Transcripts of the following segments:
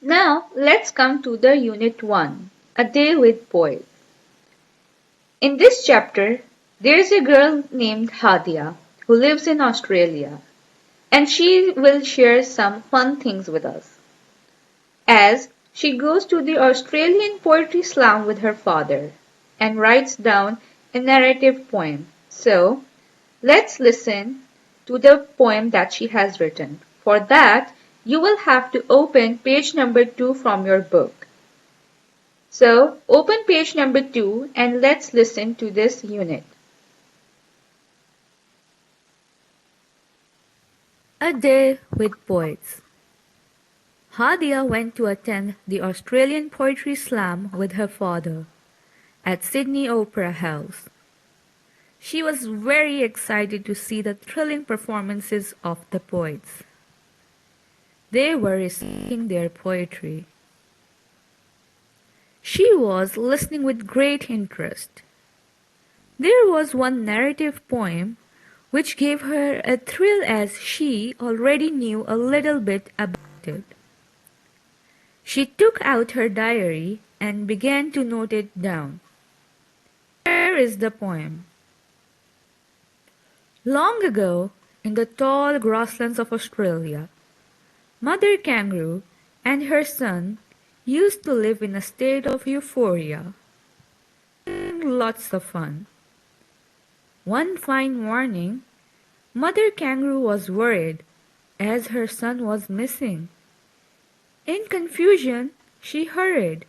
Now let's come to the Unit 1, A Day with Poets. In this chapter, there is a girl named Hadia who lives in Australia, and she will share some fun things with us. As she goes to the Australian poetry slam with her father and writes down a narrative poem. So, let's listen to the poem that she has written. For that, you will have to open page number 2 from your book. So, open page number 2 and let's listen to this unit. A Day with Poets. Hadia went to attend the Australian Poetry Slam with her father at Sydney Opera House. She was very excited to see the thrilling performances of the poets. They were reciting their poetry. She was listening with great interest. There was one narrative poem which gave her a thrill as she already knew a little bit about it. She took out her diary and began to note it down. Here is the poem. Long ago, in the tall grasslands of Australia, Mother Kangaroo and her son used to live in a state of euphoria, having lots of fun. One fine morning, Mother Kangaroo was worried as her son was missing. In confusion, she hurried.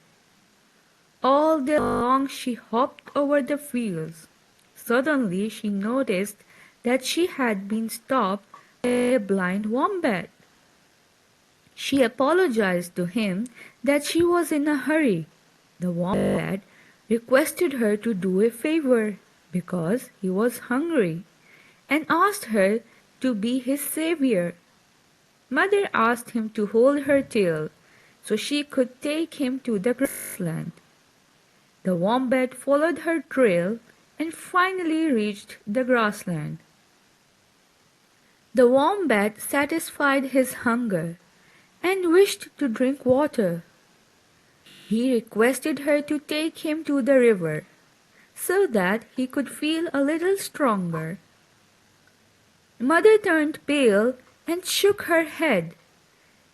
All day long she hopped over the fields. Suddenly she noticed that she had been stopped by a blind wombat. She apologized to him that she was in a hurry. The wombat requested her to do a favor because he was hungry and asked her to be his savior. Mother asked him to hold her tail so she could take him to the grassland. The wombat followed her trail and finally reached the grassland. The wombat satisfied his hunger and wished to drink water. He requested her to take him to the river so that he could feel a little stronger. Mother turned pale and shook her head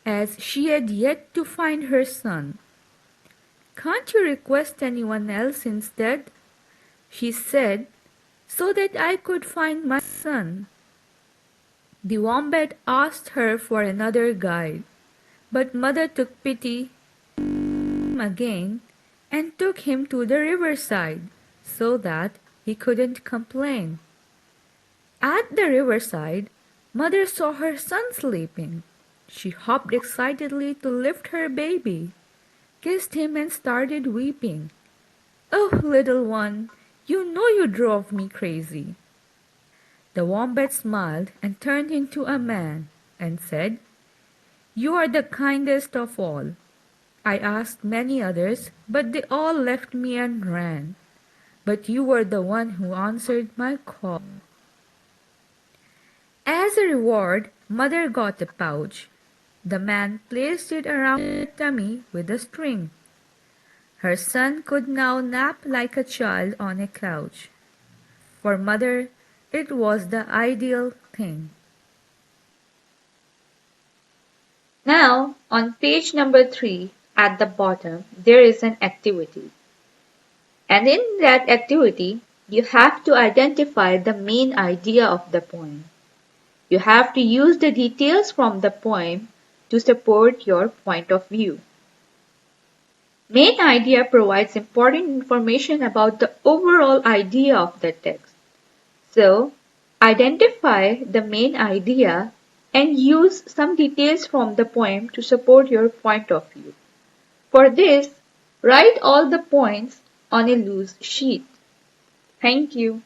as she had yet to find her son. "Can't you request anyone else instead?" she said, "so that I could find my son." The wombat asked her for another guide, but Mother took pity on him again and took him to the riverside so that he couldn't complain. At the riverside, Mother saw her son sleeping. She hopped excitedly to lift her baby, kissed him and started weeping. "Oh, little one, you know you drove me crazy." The wombat smiled and turned into a man and said, "You are the kindest of all. I asked many others, but they all left me and ran. But you were the one who answered my call." As a reward, Mother got a pouch. The man placed it around her tummy with a string. Her son could now nap like a child on a couch. For Mother, it was the ideal thing. Now, on page number 3, at the bottom, there is an activity. And in that activity, you have to identify the main idea of the poem. You have to use the details from the poem to support your point of view. Main idea provides important information about the overall idea of the text. So, identify the main idea and use some details from the poem to support your point of view. For this, write all the points on a loose sheet. Thank you.